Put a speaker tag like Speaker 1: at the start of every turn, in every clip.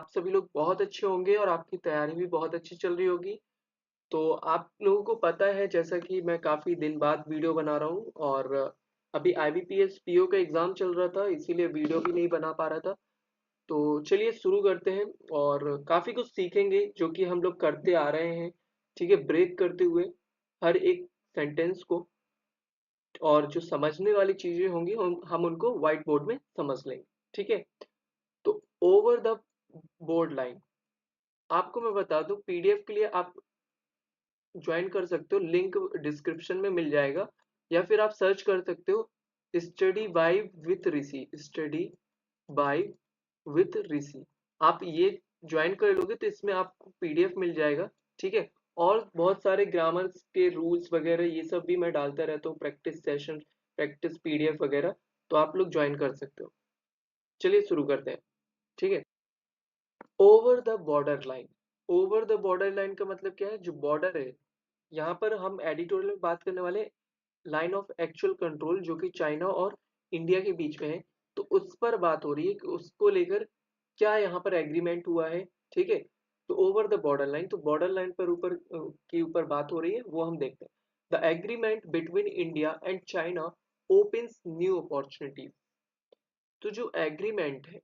Speaker 1: आप सभी लोग बहुत अच्छे होंगे और आपकी तैयारी भी बहुत अच्छी चल रही होगी। तो आप लोगों को पता है जैसा कि मैं काफ़ी दिन बाद वीडियो बना रहा हूँ और अभी आईबीपीएस पीओ का एग्ज़ाम चल रहा था इसीलिए वीडियो भी नहीं बना पा रहा था। तो चलिए शुरू करते हैं और काफ़ी कुछ सीखेंगे जो कि हम लोग करते आ रहे हैं, ठीक है? ब्रेक करते हुए हर एक सेंटेंस को और जो समझने वाली चीज़ें होंगी हम उनको व्हाइट बोर्ड में समझ लेंगे, ठीक है? तो ओवर द बोर्ड लाइन आपको मैं बता दूं पीडीएफ के लिए आप ज्वाइन कर सकते हो, लिंक डिस्क्रिप्शन में मिल जाएगा या फिर आप सर्च कर सकते हो study by with Rishi, study by with Rishi. आप ये ज्वाइन कर लोगे तो इसमें आपको पीडीएफ मिल जाएगा, ठीक है? और बहुत सारे ग्रामर के रूल्स वगैरह ये सब भी मैं डालता रहता हूँ, प्रैक्टिस सेशन, प्रैक्टिस पीडीएफ वगैरह, तो आप लोग ज्वाइन कर सकते हो। चलिए शुरू करते हैं, ठीक है? Over the border line, over the border line का मतलब क्या है? जो बॉर्डर है, यहाँ पर हम एडिटोरियल में बात करने वाले लाइन ऑफ एक्चुअल कंट्रोल जो कि चाइना और इंडिया के बीच में है, तो उस पर बात हो रही है कि उसको लेकर क्या यहाँ पर एग्रीमेंट हुआ है, ठीक है? तो ओवर द बॉर्डर लाइन, तो बॉर्डर लाइन पर ऊपर के ऊपर बात हो रही है, वो हम देखते हैं। The agreement between India and China opens new opportunities. तो जो एग्रीमेंट है,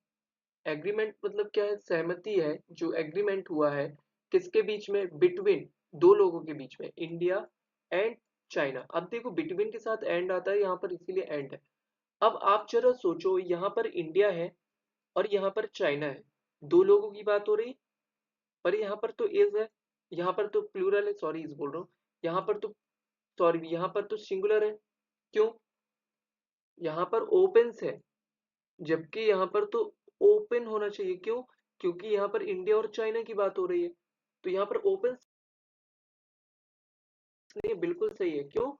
Speaker 1: एग्रीमेंट मतलब क्या है? सहमति है। जो एग्रीमेंट हुआ है किसके बीच में? बिटवीन, दो लोगों के बीच में, इंडिया एंड चाइना। अब देखो बिटवीन के साथ एंड आता है यहाँ पर, इसीलिए एंड है। अब आप जरा सोचो, यहाँ पर इंडिया है और यहाँ पर चाइना है, दो लोगों की बात हो रही, पर यहाँ पर तो इज है, यहाँ पर तो प्लूरल है, सॉरी इज बोल रहा हूँ, यहाँ पर तो, सॉरी यहाँ पर तो सिंगुलर है। क्यों? यहाँ पर ओपन्स है जबकि यहाँ पर तो ओपन होना चाहिए। क्यों? क्योंकि यहाँ पर इंडिया और चाइना की बात हो रही है, तो यहाँ पर ओपन नहीं, बिल्कुल सही है। क्यों?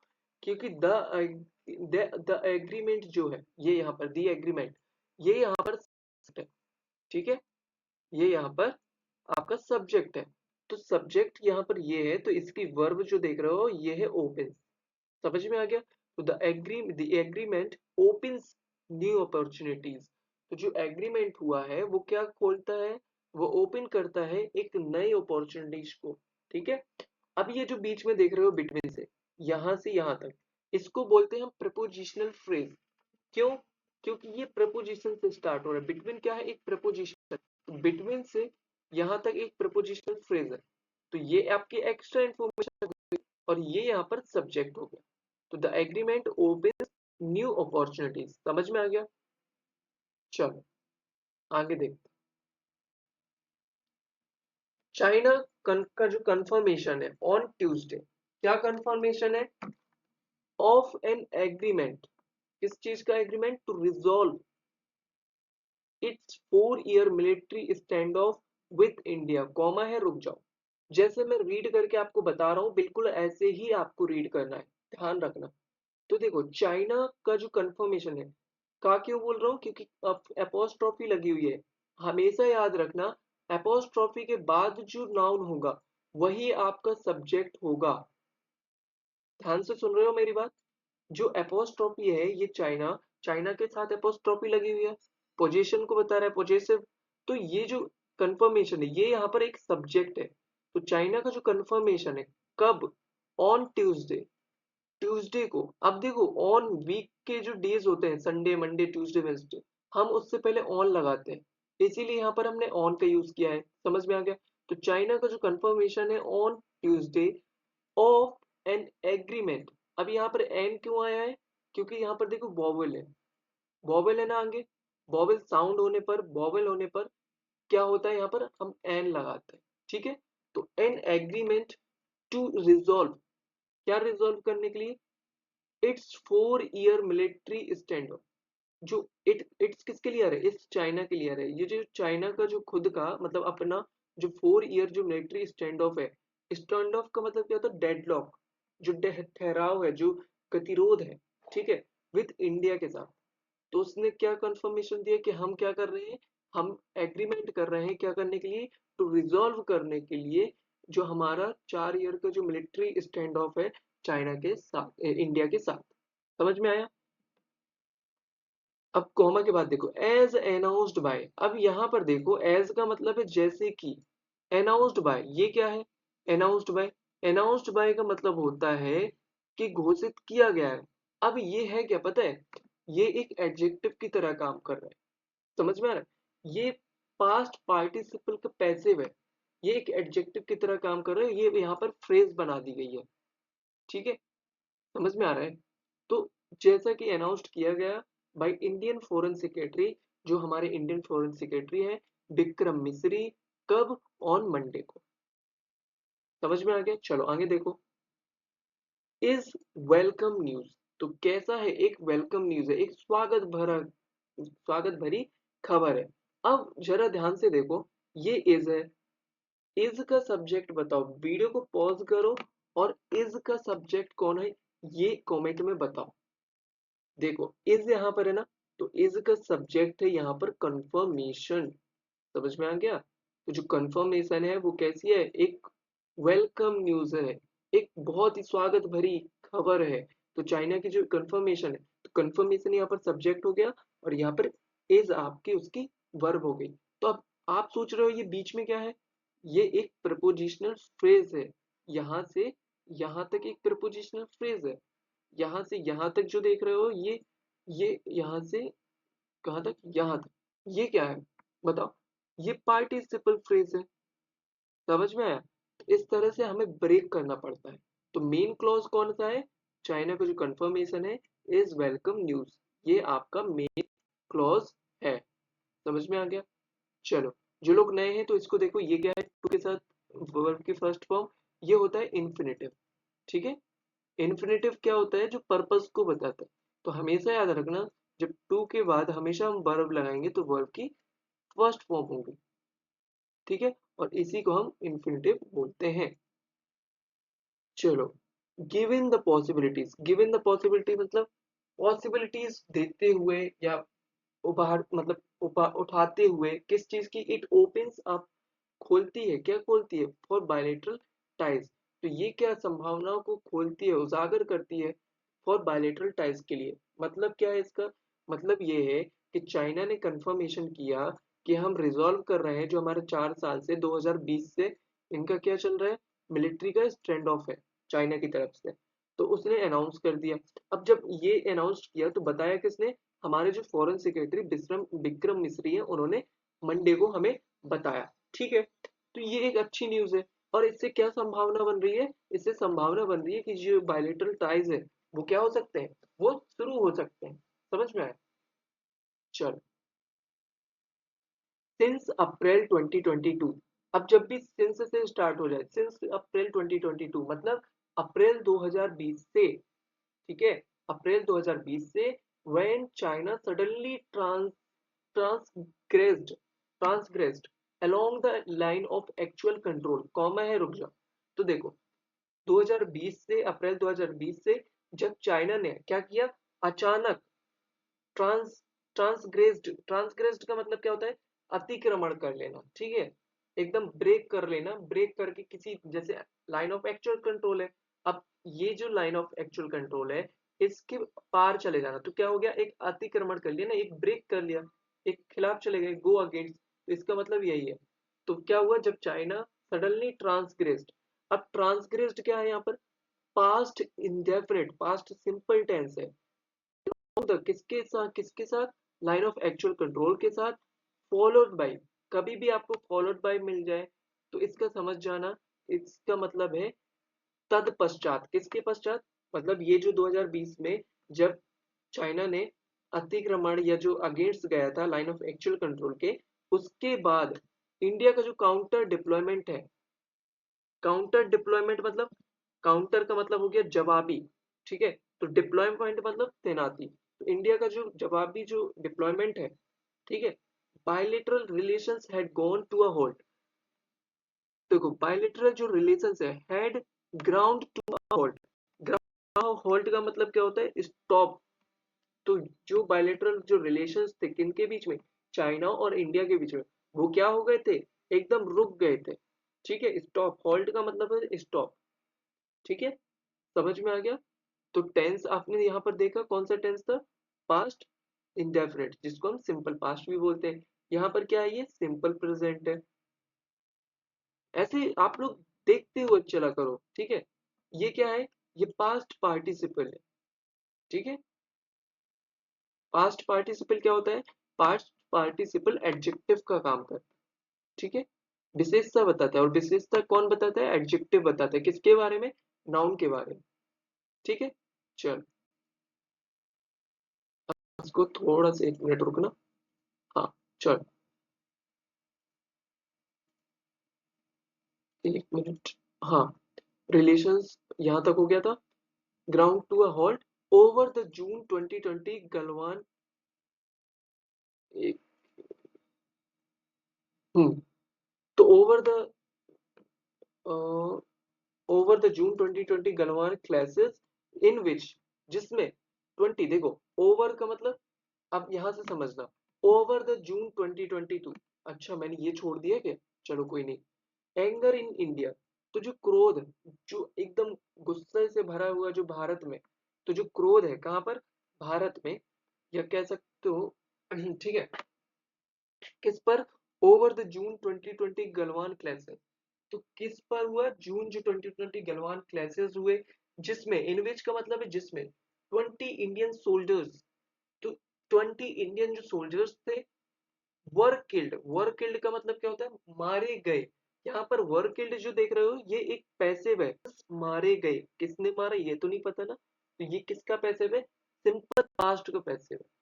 Speaker 1: क्योंकि द एग्रीमेंट जो है, ये यहाँ पर दी एग्रीमेंट, ये यहाँ पर subject है, ठीक है? ये यहाँ पर आपका सब्जेक्ट है। तो सब्जेक्ट यहाँ पर ये है, तो इसकी वर्ब जो देख रहे हो ये है ओपन। समझ में आ गया? तो the agreement opens new opportunities. तो जो एग्रीमेंट हुआ है वो क्या खोलता है? वो ओपन करता है एक नई अपॉर्चुनिटीज को, ठीक है? अब ये जो बीच में देख रहे हो बिटवीन से यहां तक, इसको बोलते हैं हम प्रपोजिशनल फ्रेज। क्यों? क्योंकि ये प्रपोजिशन से स्टार्ट हो रहा है। बिटवीन क्या है? एक प्रपोजिशन। तो बिटवीन से यहां तक एक प्रपोजिशनल फ्रेज है, तो ये आपकी एक्स्ट्रा इंफॉर्मेशन और ये यहाँ पर सब्जेक्ट हो गया। तो the agreement open new opportunities. समझ में आ गया? चलो आगे देखते। चाइना का जो कंफर्मेशन है ऑन ट्यूसडे, क्या कंफर्मेशन है? Of an agreement. किस चीज का agreement? To resolve its 4 year military stand off with India, comma है, रुक जाओ। जैसे मैं रीड करके आपको बता रहा हूँ बिल्कुल ऐसे ही आपको रीड करना है, ध्यान रखना। तो देखो चाइना का जो कंफर्मेशन है, का क्यों बोल रहा हूँ? क्योंकि एपोस्ट्रोफी लगी हुई है। हमेशा याद रखना, एपोस्ट्रोफी के बाद जो नाउन होगा वही आपका सब्जेक्ट होगा। ध्यान से सुन रहे हो मेरी बात? जो एपोस्ट्रोफी है ये चाइना, चाइना के साथ एपोस्ट्रोफी लगी हुई है, पोजीशन को बता रहा है, पोजेसिव। तो ये जो कंफर्मेशन है ये यहाँ पर एक सब्जेक्ट है। तो चाइना का जो कंफर्मेशन है, कब? ऑन ट्यूसडे, ट्यूसडे को। अब देखो ऑन वीक के जो डेज होते हैं, संडे, मंडे, ट्यूसडे, वेडनेसडे, हम उससे पहले ऑन लगाते हैं, इसीलिए यहाँ पर हमने ऑन का यूज किया है। समझ में आ गया? तो चाइना का जो कंफर्मेशन है on Tuesday of an agreement. अब यहाँ पर एन क्यों आया है? क्योंकि यहाँ पर देखो वॉवेल है, वॉवेल है ना आगे, वॉवेल साउंड होने पर, वॉवेल होने पर क्या होता है? यहाँ पर हम एन लगाते हैं, ठीक है? तो एन एग्रीमेंट टू रिजॉल्व, क्या रिजॉल्व करने के लिए? It's 4 year military stand of. जो इट्स किसके लिए आ रहा है? इट्स चाइना के लिए आ रहा है। ये जो चाइना का जो खुद का मतलब अपना जो 4 ईयर जो मिलिट्री स्टैंड ऑफ है, स्टैंड ऑफ का मतलब क्या होता है? डेडलॉक, जो ठहराव है, जो गतिरोध है, ठीक है, विद इंडिया के साथ। तो उसने क्या कंफर्मेशन दिया कि हम क्या कर रहे हैं? हम एग्रीमेंट कर रहे हैं क्या करने के लिए? टू रिजॉल्व करने के लिए जो हमारा 4 ईयर का जो मिलिट्री स्टैंड ऑफ है चाइना के साथ, इंडिया के साथ। समझ में आया? अब कॉमा के बाद देखो एज अनाउंस्ड बाय, अब यहाँ पर देखो एज का मतलब है जैसे कि, अनाउंस्ड बाय ये क्या है, अनाउंस्ड बाय, अनाउंस्ड बाय का मतलब होता है कि घोषित किया गया है। अब ये है क्या पता है, ये एक एडजेक्टिव की तरह काम कर रहा है, समझ में आ रहा है, ये पास्ट पार्टिसिपल का पैसिव है, ये एक एडजेक्टिव की तरह काम कर रहा है, ये यहाँ पर फ्रेज बना दी गई है, ठीक है, समझ में आ रहा है। तो जैसा कि अनाउंस्ड किया गया बाय इंडियन फॉरेन सेक्रेटरी, जो हमारे इंडियन फॉरेन सेक्रेटरी है विक्रम मिस्री, कब, ऑन मंडे को, समझ में आ गया। चलो आगे देखो, इज वेलकम न्यूज, तो कैसा है, एक वेलकम न्यूज है, एक स्वागत भरी खबर है। अब जरा ध्यान से देखो, ये इज है, इज का सब्जेक्ट बताओ, वीडियो को पॉज करो और इज का सब्जेक्ट कौन है ये कमेंट में बताओ। देखो इज यहाँ पर है ना, तो इज का सब्जेक्ट है यहाँ पर कंफर्मेशन, समझ में आ गया। तो जो कंफर्मेशन है वो कैसी है, एक वेलकम न्यूज है, एक बहुत ही स्वागत भरी खबर है। तो चाइना की जो कंफर्मेशन है, तो कंफर्मेशन यहाँ पर सब्जेक्ट हो गया और यहाँ पर इज आपकी उसकी वर्ब हो गई। तो अब आप सोच रहे हो ये बीच में क्या है, ये एक प्रपोजिशनल फ्रेज है, यहाँ से यहाँ तक एक प्रपोजिशनल फ्रेज है, यहाँ से यहाँ तक जो देख रहे हो ये यहाँ से कहाँ तक, यहाँ तक, ये क्या है बताओ, ये पार्टिसिपल फ्रेज है, समझ में आया। तो इस तरह से हमें ब्रेक करना पड़ता है। तो मेन क्लॉज कौन सा है, चाइना का जो कंफर्मेशन है इज वेलकम न्यूज, ये आपका मेन क्लॉज है, समझ में आ गया। चलो जो लोग नए हैं तो इसको देखो, ये क्या है, टू के साथ वर्ब की फर्स्ट फॉर्म, ये होता है इन्फिनेटिव, ठीक है। इन्फिनेटिव क्या होता है, जो पर्पस को बताता है। तो हमेशा याद रखना, जब टू के बाद हमेशा हम वर्ब लगाएंगे तो वर्ब की फर्स्ट फॉर्म होगी, ठीक है, और इसी को हम इन्फिनेटिव बोलते हैं। चलो, given the possibilities, given the possibility मतलब पॉसिबिलिटीज देते हुए या उभार मतलब उठाते हुए किस चीज की, इट ओपन्स अप, खोलती है, क्या खोलती है, फॉर बायलेटरल टाइज, तो ये क्या संभावनाओं को खोलती है, उजागर करती है फॉर बायलेटरल टाइज के लिए। मतलब क्या है इसका, मतलब ये है कि चाइना ने कंफर्मेशन किया कि हम रिजॉल्व कर रहे हैं जो हमारे 4 साल से 2020 से इनका क्या चल रहा है, मिलिट्री का स्टैंड ऑफ है चाइना की तरफ से, तो उसने अनाउंस कर दिया। अब जब ये अनाउंस किया तो बताया किसने, हमारे जो फॉरेन सेक्रेटरी विक्रम विक्रम मिस्री है, उन्होंने मंडे को हमें बताया, ठीक है। तो ये एक अच्छी न्यूज है, और इससे क्या संभावना बन रही है, इससे संभावना बन रही है कि जो बायलेटरल टाइज है वो क्या हो सकते हैं, वो शुरू हो सकते हैं, समझ में आया। चलो, सिंस अप्रैल 2022, अब जब भी सिंस से स्टार्ट हो जाए, सिंस अप्रैल 2022 मतलब अप्रैल 2020 से, ठीक है, अप्रैल 2020 से, when China suddenly transgressed transgressed along the line of actual control, comma है रुक जाओ। तो देखो 2020 से, अप्रैल 2020 से जब चाइना ने क्या किया, अचानक ट्रांसग्रेस्ड का मतलब क्या होता है, अतिक्रमण कर लेना, ठीक है, एकदम ब्रेक कर लेना, ब्रेक करके किसी जैसे लाइन ऑफ एक्चुअल कंट्रोल है, अब ये जो लाइन ऑफ एक्चुअल कंट्रोल है इसके पार चले जाना, तो क्या हो गया, एक अतिक्रमण कर लिया ना, एक ब्रेक कर लिया, एक खिलाफ चले गए, गो अगेंस्ट, तो इसका मतलब यही है। तो क्या हुआ, जब चाइना सडनली ट्रांसग्रेस्ड, अब ट्रांसग्रेस्ड क्या है यहाँ पर, past indefinite, past simple tense है, किसके साथ, लाइन ऑफ एक्चुअल कंट्रोल के साथ, फॉलोड बाय, कभी भी आपको फॉलोड बाय मिल जाए तो इसका समझ जाना, इसका मतलब है तत्पश्चात, किसके पश्चात, मतलब ये जो 2020 में जब चाइना ने अतिक्रमण या जो अगेंस्ट गया था लाइन ऑफ एक्चुअल कंट्रोल के, उसके बाद इंडिया का जो काउंटर डिप्लॉयमेंट है, काउंटर डिप्लॉयमेंट मतलब, काउंटर का मतलब हो गया जवाबी, ठीक है, तो डिप्लॉयमेंट मतलब तैनाती, तो इंडिया का जो जवाबी जो डिप्लॉयमेंट है, ठीक है, bilateral relations had gone to a hold, देखो बायलेटरल जो रिलेशंस है had ground to a hold, ground hold का मतलब क्या होता है, स्टॉप, तो जो बायलेटरल जो रिलेशंस थे किनके बीच में, चाइना और इंडिया के बीच में, वो क्या हो गए थे, एकदम रुक गए थे, ठीक है, स्टॉप, होल्ड का मतलब है स्टॉप, ठीक है, समझ में आ गया। तो टेंस आपने यहाँ पर देखा कौन सा टेंस था, पास्ट इंडेफिनिट, जिसको हम सिंपल पास्ट भी बोलते हैं। यहाँ पर क्या है, ये सिंपल प्रेजेंट है। ऐसे आप लोग देखते हुए चला करो, ठीक है। ये क्या है, ये पास्ट पार्टिसिपल है, ठीक है। पास्ट पार्टिसिपल क्या होता है, पास्ट पार्टिसिपल एडजेक्टिव का काम करता है, ठीक है। विशेषता बताता है, और विशेषता कौन बताता है, एडजेक्टिव बताता है, किसके बारे में, नाउन के बारे में, ठीक है। चल, इसको थोड़ा सा 1 मिनट रुकना। हाँ, चल, 1 मिनट। हाँ, रिलेशंस यहाँ तक हो गया था। Ground to a halt over the June 2020 Galwan. एक, तो over the June 2020 Galwan clashes in which, जिसमें 20, देखो ओवर का मतलब, अब यहां से समझना, ओवर द जून 2022। अच्छा, मैंने ये छोड़ दिया क्या, चलो कोई नहीं। एंगर इन इंडिया, तो जो क्रोध, जो एकदम गुस्से से भरा हुआ जो भारत में, तो जो क्रोध है कहाँ पर, भारत में, या कह सकते हो ठीक है, किस पर, over the June 2020 Galwan classes. तो किस पर हुआ, जून जो 2020 गलवान क्लासेस हुए, जिसमें, इनविच का मतलब है जिसमें, 20 इंडियन सोल्जर्स, तो 20 इंडियन जो सोल्जर्स थे, वर किल्ड का मतलब क्या होता है, मारे गए। यहाँ पर वर किल्ड जो देख रहे हो, ये एक पैसिव है, मारे गए, किसने मारा ये तो नहीं पता ना, तो ये किसका पैसिव है, सिंपल पास्ट का पैसिव है।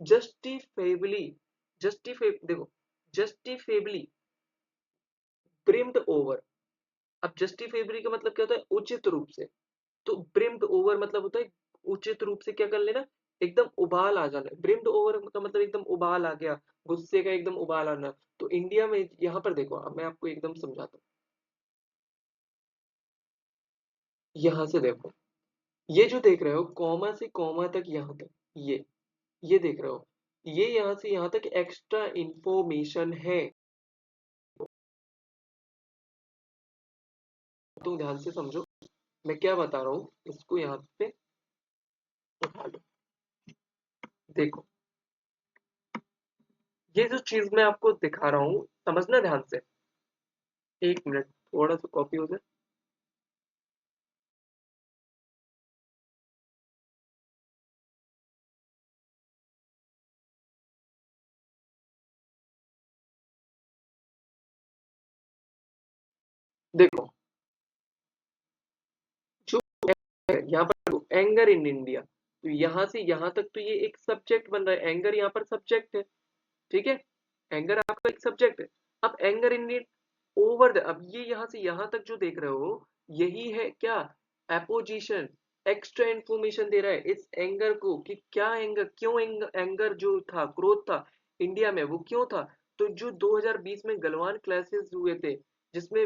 Speaker 1: जस्टिफेबली, देखो, जस्टिफेबली ब्रिम्ड ओवर। अब जस्टिफेबली का मतलब क्या होता है, उचित रूप से। तो ब्रिम्ड ओवर मतलब होता है उचित रूप से क्या कर लेना, एकदम उबाल आ जाना। ब्रिम्ड ओवर का मतलब एकदम उबाल आ गया, गुस्से का एकदम उबाल आना। तो इंडिया में यहाँ पर देखो, अब मैं आपको एकदम समझाता हूँ। यहाँ से देखो, ये जो देख रहे हो, कॉमा से कॉमा तक, यहाँ तक, ये देख रहे हो, ये यहाँ से यहाँ तक एक्स्ट्रा इंफॉर्मेशन है। तुम ध्यान से समझो, मैं क्या बता रहा हूँ, इसको यहाँ पे उठा लो। देखो, ये जो चीज मैं आपको दिखा रहा हूँ, समझना ध्यान से। 1 मिनट, थोड़ा सा कॉपी हो जाए। देखो, जो यहाँ पर एंगर इन इंडिया, तो यहाँ से यहाँ तक तो ये एक सब्जेक्ट बन रहा है, एंगर यहाँ पर सब्जेक्ट है, ठीक है। एंगर आपका एक सब्जेक्ट है। अब एंगर इन ओवर द, अब ये यहाँ से यहाँ तक जो देख रहे हो, यही है क्या, एपोजिशन, एक्स्ट्रा इंफॉर्मेशन दे रहा है इस एंगर को, कि क्या एंगर, क्यों एंगर जो था, क्रोध था इंडिया में, वो क्यों था। तो जो 2020 में गलवान क्लासेस हुए थे, जिसमें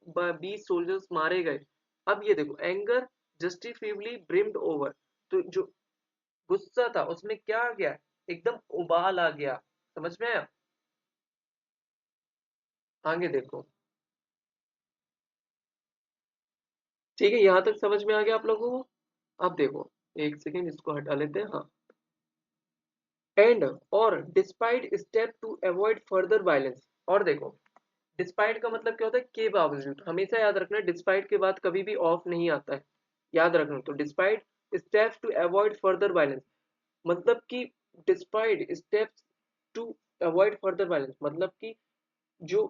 Speaker 1: 20 सोल्जर्स मारे गए। अब ये देखो, एंगर जस्टिफिबली ब्रिम्ड ओवर, तो जो गुस्सा था उसमें क्या आ गया, एकदम उबाल आ गया। समझ में आया, आगे देखो, ठीक है, यहाँ तक समझ में आ गया आप लोगों को। अब देखो, 1 सेकेंड, इसको हटा लेते हैं। हाँ, एंड और despite step to avoid further violence. और देखो, डिस्पाइट का मतलब क्या होता है, के बावजूद, हमेशा याद रखना, डिस्पाइट के बाद कभी भी ऑफ नहीं आता है, याद रखना। तो despite steps to avoid further violence, मतलब कि despite steps to avoid further violence, मतलब कि जो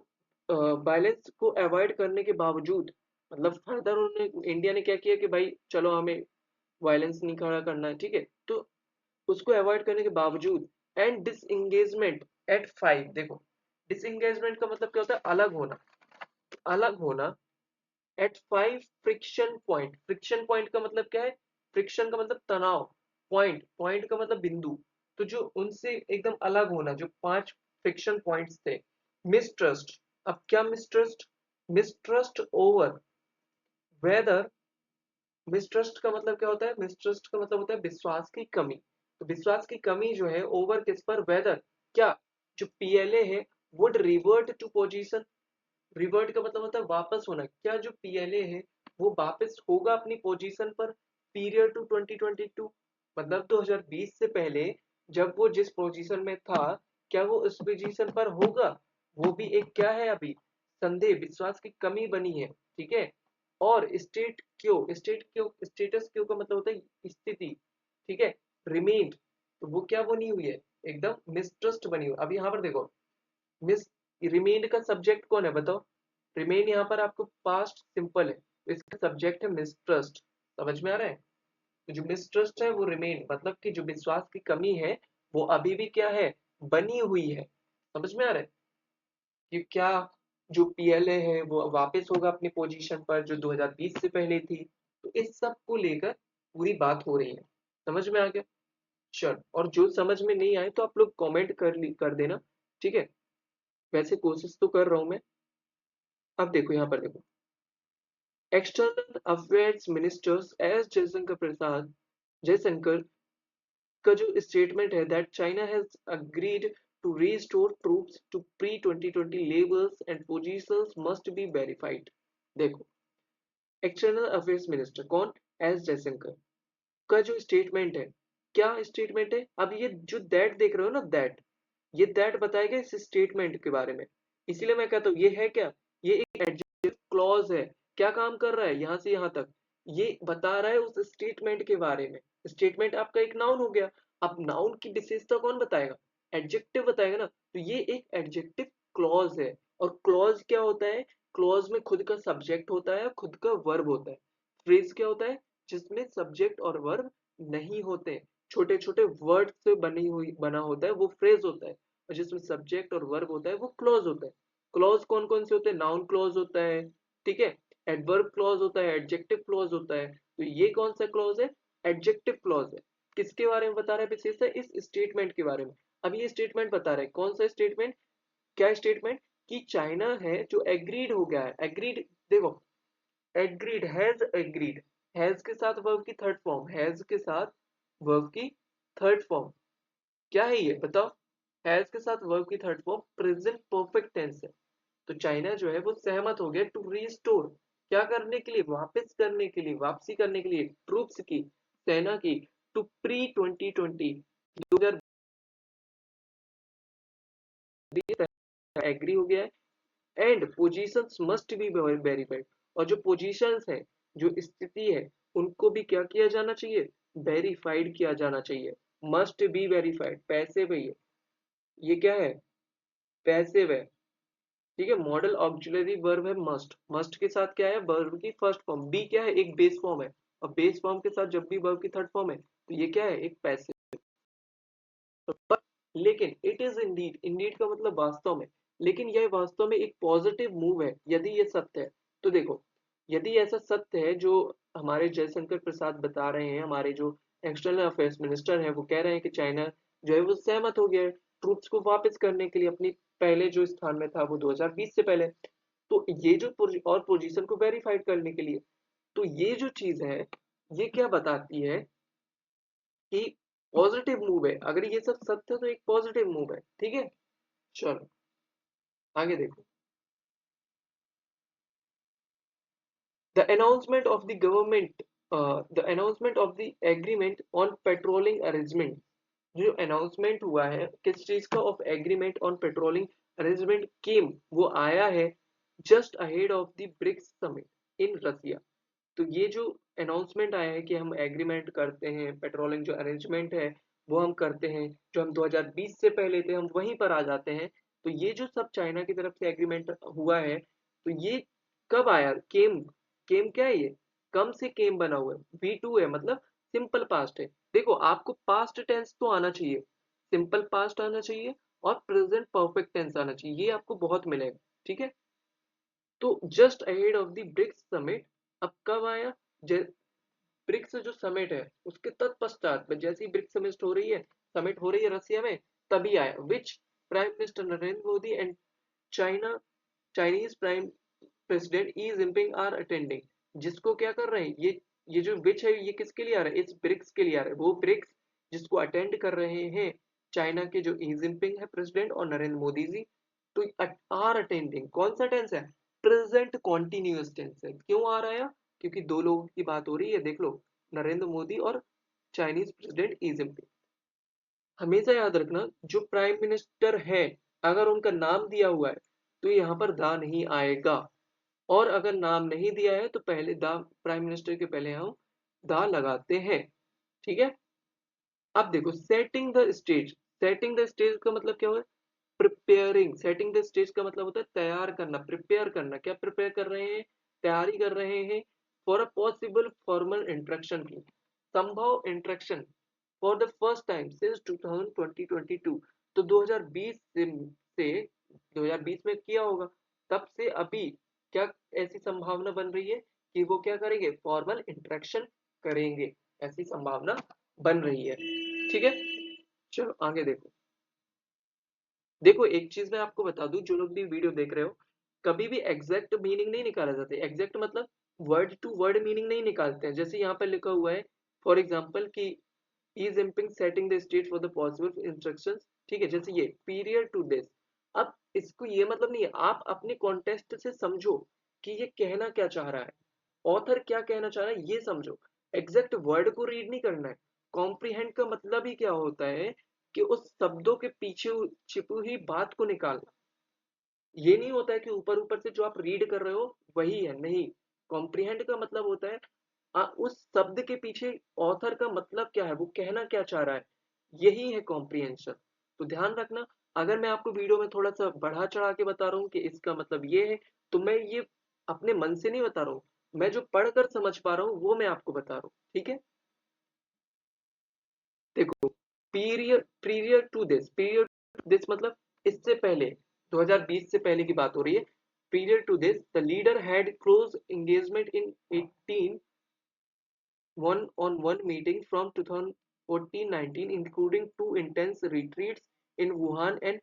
Speaker 1: वायलेंस को अवॉइड करने के बावजूद, मतलब फर्दर उन्होंने, इंडिया ने क्या किया कि भाई चलो हमें वायलेंस नहीं खड़ा करना है, ठीक है। तो उसको अवॉइड करने के बावजूद, एंड डिसएंगेजमेंट एट 5, देखो, डिसएंगेजमेंट का मतलब क्या होता है, अलग होना, अलग होना at 5 friction point. Friction point का मतलब क्या है, फ्रिक्शन का मतलब तनाव, पॉइंट, पॉइंट का मतलब बिंदु। तो जो उनसे एकदम अलग होना, जो 5 फ्रिक्शन पॉइंट्स थे। मिसट्रस्ट, अब क्या mistrust, mistrust over whether, mistrust का मतलब क्या होता है, मिसट्रस्ट का मतलब होता है विश्वास की कमी। तो विश्वास की कमी जो है, ओवर किस पर, वेदर, क्या, जो पीएलए है, would revert to position. Revert का मतलब होता है वापस होना, क्या जो पीएलए है वो वापस होगा अपनी पोजीशन पर, पीरियड टू 2022, मतलब 2020 से पहले जब वो जिस पोजीशन में था, क्या वो उस पोजीशन पर होगा? वो भी एक क्या है अभी? संदेह, विश्वास की कमी बनी है, ठीक है? और स्टेटस क्यो का मतलब होता है स्थिति, ठीक है? रिमेन्ड, तो वो क्या बनी हुई है? एकदम मिसट्रस्ट बनी हुई। अब यहाँ पर देखो, मिस रिमेन्ड का सब्जेक्ट कौन है बताओ? रिमेन यहाँ पर आपको पास्ट सिंपल है, तो इसका सब्जेक्ट है मिसट्रस्ट। समझ में आ रहा है? तो जो मिसट्रस्ट है वो रिमेन, मतलब कि जो विश्वास की कमी है वो अभी भी क्या है? बनी हुई है। समझ में आ रहा है कि क्या जो पीएलए है वो वापस होगा अपनी पोजीशन पर जो 2020 से पहले थी? तो इस सब को लेकर पूरी बात हो रही है। समझ में आ गया? चल, और जो समझ में नहीं आए तो आप लोग कमेंट कर देना, ठीक है? वैसे कोशिश तो कर रहा हूं मैं। अब देखो यहाँ पर देखो, external affairs ministers S Jaishankar का जो स्टेटमेंट है that China has agreed to restore troops to pre 2020 levels and positions must be verified. देखो, एक्सटर्नल अफेयर्स मिनिस्टर कौन? एस जयशंकर का जो स्टेटमेंट है, क्या स्टेटमेंट है? अब ये जो दैट देख रहे हो ना, दैट, ये दैट बताएगा इस स्टेटमेंट के बारे में। इसीलिए मैं कहता हूँ ये है क्या? ये एक एडजेक्टिव क्लॉज है। क्या काम कर रहा है यहाँ से यहाँ तक? ये बता रहा है उस स्टेटमेंट के बारे में। स्टेटमेंट आपका एक नाउन हो गया। अब नाउन की विशेषता कौन बताएगा? एडजेक्टिव बताएगा ना। तो ये एक एडजेक्टिव क्लॉज है। और क्लॉज क्या होता है? क्लॉज में खुद का सब्जेक्ट होता है, खुद का वर्ब होता है। फ्रेज क्या होता है? जिसमें सब्जेक्ट और वर्ब नहीं होते, छोटे छोटे वर्ड से बना होता है, वो फ्रेज होता है। और जिसमें सब्जेक्ट और वर्ब होता है वो क्लॉज होता है। क्लॉज कौन कौन से होते हैं? नाउन क्लॉज होता है, ठीक है? एडवर्ब क्लॉज होता है, एडजेक्टिव क्लॉज होता है। तो ये कौन सा क्लॉज है? एडजेक्टिव क्लॉज है। किसके बारे में बता रहा है विशेषता? इस स्टेटमेंट के बारे में। अब ये स्टेटमेंट बता रहा है कौन सा स्टेटमेंट? क्या स्टेटमेंट? कि चाइना है जो एग्रीड हो गया है। एग्रीड, देखो, एग्रीड, हैज एग्रीड, हैज के साथ वर्ब की थर्ड फॉर्म, हैज के साथ वर्ब की थर्ड फॉर्म क्या है ये बताओ? हैज के साथ वर्ब की third form present perfect tense है। तो चाइना जो है वो सहमत हो गया टू रीस्टोर, क्या करने के लिए? वापस करने के लिए, वापसी करने के लिए ट्रूप्स की, सेना की, टू प्री 2020, 2020 एग्री हो गया है। And positions must be verified, और जो पोजीशंस है, जो स्थिति है, उनको भी क्या किया जाना चाहिए? वेरीफाइड किया जाना चाहिए। मस्ट बी वेरीफाइड, पैसिव है ये क्या है? पैसिव है, ठीक है? मॉडल ऑक्सिलरी वर्ब है मस्ट। मस्ट के साथ क्या है? वर्ब की फर्स्ट फॉर्म। बी क्या है? एक बेस फॉर्म है। और बेस फॉर्म के साथ जब भी वर्ब की थर्ड फॉर्म है तो ये क्या है? एक पैसिव। पर लेकिन इट इज इंडीड, इंडीड का मतलब वास्तव में, लेकिन यह वास्तव में एक पॉजिटिव मूव है यदि ये सत्य है। तो देखो, यदि ऐसा सत्य है जो हमारे जयशंकर प्रसाद बता रहे हैं, हमारे जो एक्सटर्नल अफेयर्स मिनिस्टर हैं वो कह रहे हैं कि चाइना जो है वो सहमत हो गया है ट्रूप्स को वापस करने के लिए अपनी पहले जो स्थान में था वो 2020 से पहले। तो ये जो और पोजीशन को वेरीफाइड करने के लिए, तो ये जो चीज है ये क्या बताती है? कि पॉजिटिव मूव है। अगर ये सब सत्य है तो एक पॉजिटिव मूव है, ठीक है? चलो आगे देखो। The announcement of the government, the announcement of the agreement on patrolling arrangement, जो अनाउंसमेंट हुआ है किस चीज का? Of agreement on patrolling arrangement came, वो आया है just ahead of the BRICS summit in Russia. तो ये जो अनाउंसमेंट आया है कि हम एग्रीमेंट करते हैं, पेट्रोलिंग जो अरेंजमेंट है वो हम करते हैं, जो हम 2020 से पहले थे हम वहीं पर आ जाते हैं। तो ये जो सब चाइना की तरफ से एग्रीमेंट हुआ है, तो ये कब आया? केम, केम क्या है ये? कम से केम बना हुआ है, V2 है, मतलब सिंपल पास्ट है। देखो, आपको पास्ट टेंस तो आना चाहिए, सिंपल पास्ट आना चाहिए, और प्रेजेंट परफेक्ट टेंस आना चाहिए, ये आपको बहुत मिलेगा, ठीक है? तो just ahead of the BRICS summit, अब कब आया? ब्रिक्स जो समिट है उसके तत्पश्चात में, जैसे ही ब्रिक्स समिट हो रही है, रसिया में, तभी आया। Which prime minister Narendra Modi and China, Chinese prime president ई जिनपिंग आर अटेंडिंग, जिसको क्या कर रहे हैं ये जो विच है ये किसके लिए आ रहा है? इस ब्रिक्स के लिए आ रहा है। वो ब्रिक्स जिसको अटेंड कर रहे हैं चाइना के जो ई जिनपिंग है प्रेसिडेंट और नरेंद्र मोदी जी। तो आर अटेंडिंग कौन सा टेंस है? प्रेजेंट कॉन्टिन्यूअस टेंस है। क्यों आ रहा है? क्योंकि दो लोगों की बात हो रही है, देख लो, नरेंद्र मोदी और चाइनीज प्रेसिडेंट ई जिनपिंग। हमेशा याद रखना जो प्राइम मिनिस्टर है, अगर उनका नाम दिया हुआ है तो यहाँ पर दा नहीं आएगा, और अगर नाम नहीं दिया है तो पहले दा, प्राइम मिनिस्टर के पहले हम दा लगाते हैं। ठीक है। अब देखो setting the stage, setting the stage का मतलब क्या हुआ? प्रिपेयरिंग। सेटिंग द स्टेज का मतलब होता है तैयार करना, प्रिपेयर करना। क्या प्रिपेयर कर रहे हैं? तैयारी कर रहे हैं for a possible formal interaction की, संभव interaction for the first time since 2022। तो 2020 से 2020 में किया होगा, तब से अभी क्या ऐसी संभावना बन रही है कि वो क्या करेंगे? फॉर्मल इंटरेक्शन करेंगे, ऐसी संभावना बन रही है। ठीक है। चलो आगे देखो। देखो एक चीज मैं आपको बता दूं, जो लोग भी वीडियो देख रहे हो, कभी भी एग्जैक्ट मीनिंग नहीं निकाला जाता। एग्जैक्ट मतलब वर्ड टू वर्ड मीनिंग नहीं निकालते हैं। जैसे यहाँ पर लिखा हुआ है फॉर एग्जाम्पल कि is imping setting the stage for the possible instructions. ठीक है, जैसे ये पीरियड टू दिस। अब इसको ये मतलब नहीं है, आप अपने कॉन्टेक्स्ट से समझो कि ये कहना क्या चाह रहा है, ऑथर क्या कहना चाह रहा है ये समझो। एग्जैक्ट वर्ड को रीड नहीं करना है। कॉम्प्रीहेंड का मतलब ही क्या होता है कि उस शब्दों के पीछे छिपी हुई बात को निकालना। ये नहीं होता है कि ऊपर ऊपर से जो आप रीड कर रहे हो वही है, नहीं। कॉम्प्रीहेंड का मतलब होता है उस शब्द के पीछे ऑथर का मतलब क्या है, वो कहना क्या चाह रहा है, यही है कॉम्प्रीहेंशन। तो ध्यान रखना, अगर मैं आपको वीडियो में थोड़ा सा बढ़ा चढ़ा के बता रहा हूँ कि इसका मतलब ये है, तो मैं ये अपने मन से नहीं बता रहा हूँ, मैं जो पढ़कर समझ पा रहा हूँ वो मैं आपको बता रहा हूँ। ठीक है। देखो पीरियड टू दिस मतलब इससे पहले, 2020 से पहले की बात हो रही है। Period to this the leader had close engagement in 18 one-on-one meeting from 2014-19, including two intense retreats in Wuhan and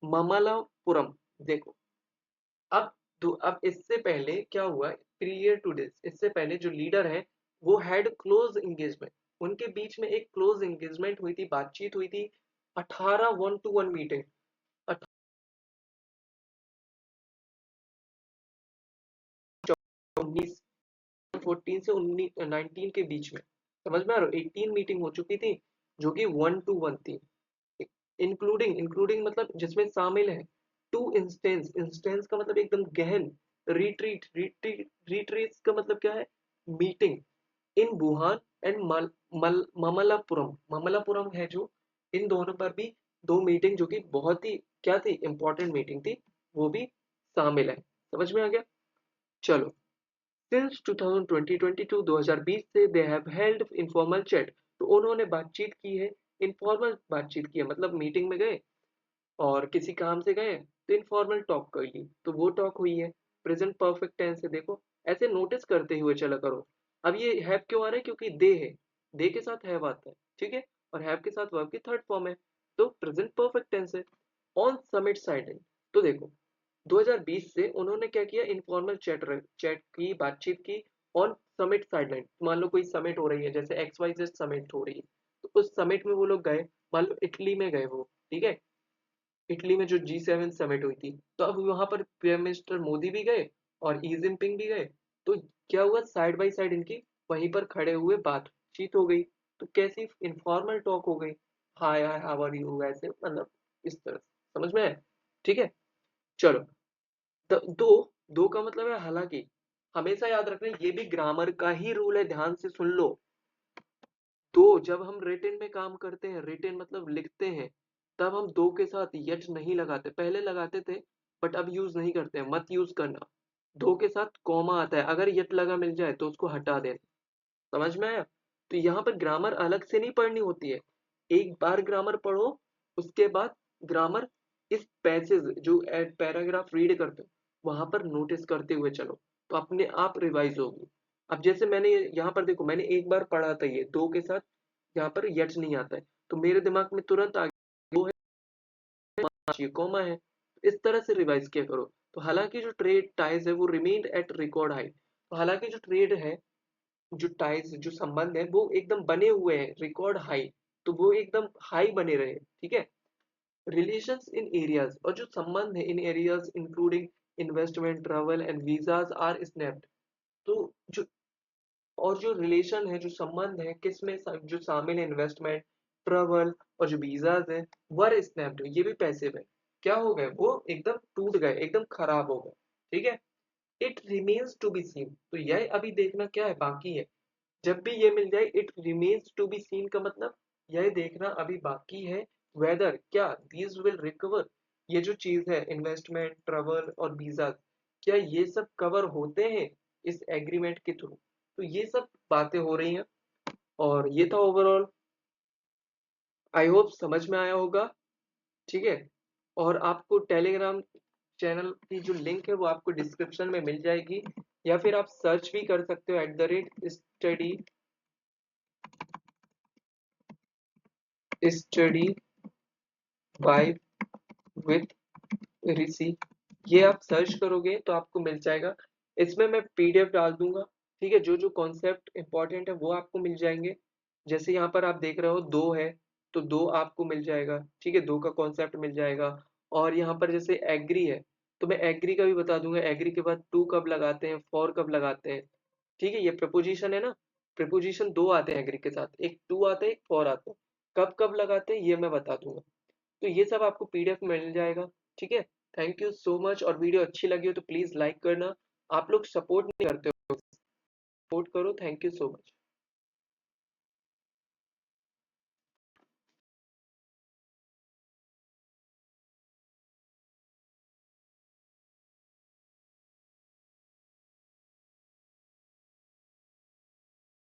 Speaker 1: Mamallapuram। देखो अब इससे पहले क्या हुआ? प्रियर टू दिस, इससे पहले जो लीडर है वो हैड क्लोज एंगेजमेंट, उनके बीच में एक क्लोज एंगेजमेंट हुई थी, बातचीत हुई थी। 18 वन टू वन मीटिंग, 19 14 से 19 के बीच में, समझ में आ रहा हो? 18 मीटिंग हो चुकी थी जो कि वन टू वन थी। इंक्लूडिंग, इंक्लूडिंग मतलब जिसमें शामिल है टू इंस्टेंस, इंस्टेंस का मतलब एकदम गहन। रिट्रीट, रिट्रीट का मतलब क्या है? Meeting in Wuhan and Mamallapuram, Mamallapuram है जो, इन दोनों पर भी दो मीटिंग जो कि बहुत ही क्या थी, इंपॉर्टेंट मीटिंग थी, वो भी शामिल है। समझ में आ गया? चलो सिंस 2022 2020 से they have held informal chat. तो उन्होंने बातचीत की है, इनफॉर्मल बातचीत की है, मतलब मीटिंग में गए और किसी काम से गए तो इनफॉर्मल टॉक कर ली, तो वो टॉक हुई है। प्रेजेंट परफेक्ट टेंस है, देखो ऐसे नोटिस करते हुए चला करो। अब ये हैव क्यों आ रहा है? क्योंकि दे है, दे के साथ हैव आता है। ठीक है, और हैव के साथ वर्ब की थर्ड फॉर्म है, तो प्रेजेंट परफेक्ट टेंस है। ऑन समिट साइड, तो देखो 2020 से उन्होंने क्या किया? इनफॉर्मल चैट की, बातचीत की ऑन समिट साइडलाइन। मान लो कोई समिट हो रही है, जैसे एक्स वाई जेड समिट हो रही है, तो उस समिट में वो लोग गए, मान लो इटली में गए वो। ठीक है, इटली में जो G7 समिट हुई थी, तो अब वहां पर प्राइम मिनिस्टर मोदी भी गए और ई जिनपिंग भी गए। तो क्या हुआ? साइड बाय साइड इनकी वहीं पर खड़े हुए बातचीत हो गई, तो कैसी इनफॉर्मल टॉक हो गई। हाय हाय हाउ आर यू, ऐसे मतलब इस तरह से। समझ में आया? ठीक है। चलो दो, दो का मतलब है हालांकि। हमेशा याद रखना ये भी ग्रामर का ही रूल है, ध्यान से सुन लो। दो जब हम रिटन में काम करते हैं, रिटन मतलब लिखते हैं, तब हम दो के साथ यट नहीं लगाते, पहले लगाते थे बट अब यूज नहीं करते हैं, मत यूज करना। दो के साथ कॉमा आता है, अगर यट लगा मिल जाए तो उसको हटा देना। समझ में आया? तो यहाँ पर ग्रामर अलग से नहीं पढ़नी होती है, एक बार ग्रामर पढ़ो, उसके बाद ग्रामर इस पैसेज जो पैराग्राफ रीड करते हो वहां पर नोटिस करते हुए चलो, तो अपने आप रिवाइज होगी। अब जैसे मैंने यहाँ पर देखो, मैंने एक बार पढ़ा था ये दो के साथ, यहाँ पर यट नहीं आता है, तो मेरे दिमाग में तुरंत आ गया दो है, ये कॉमा है। इस तरह से रिवाइज किया करो। तो हालांकि जो ट्रेड टाइज है वो रिमेन्ड एट रिकॉर्ड हाई, तो हालांकि जो ट्रेड है, जो टाइज, जो संबंध है वो एकदम बने हुए हैं रिकॉर्ड हाई, तो वो एकदम हाई बने रहे। ठीक है। रिलेशंस इन एरियाज, और जो संबंध है in areas including investment, travel and visas are snapped. तो जो, और जो रिलेशन है, जो संबंध है किसमें जो शामिल है, इन्वेस्टमेंट, ट्रैवल और जो वीजाज है वर स्नैप्ड, ये भी पैसिव है। क्या हो गए, वो एकदम टूट गए, एकदम खराब हो गए। ठीक है, it remains to be seen, तो यह अभी देखना क्या है, बाकी है। जब भी ये मिल जाए it remains to be seen का मतलब यह देखना अभी बाकी है वेदर क्या दीज विल रिकवर, ये जो चीज है इन्वेस्टमेंट ट्रेवल और वीजा, क्या ये सब कवर होते हैं इस एग्रीमेंट के थ्रू। तो ये सब बातें हो रही हैं, और ये था ओवरऑल। आई होप समझ में आया होगा। ठीक है, और आपको टेलीग्राम चैनल की जो लिंक है वो आपको डिस्क्रिप्शन में मिल जाएगी, या फिर आप सर्च भी कर सकते हो @study स्टडी बाय विथ ऋषि, ये आप सर्च करोगे तो आपको मिल जाएगा। इसमें मैं पीडीएफ डाल दूंगा। ठीक है, जो जो कॉन्सेप्ट इंपॉर्टेंट है वो आपको मिल जाएंगे। जैसे यहाँ पर आप देख रहे हो दो है, तो दो आपको मिल जाएगा। ठीक है, दो का कॉन्सेप्ट मिल जाएगा। और यहाँ पर जैसे एग्री है, तो मैं एग्री का भी बता दूंगा, एग्री के बाद टू कब लगाते हैं, फॉर कब लगाते हैं। ठीक है, ये प्रपोजिशन है ना, प्रपोजिशन दो आते हैं एग्री के साथ, एक टू आता है एक फॉर आता है, कब कब लगाते हैं ये मैं बता दूंगा। तो ये सब आपको पीडीएफ में मिल जाएगा। ठीक है, थैंक यू सो मच। और वीडियो अच्छी लगी हो तो प्लीज लाइक करना। आप लोग सपोर्ट नहीं करते हो, सपोर्ट करो। Thank you so much.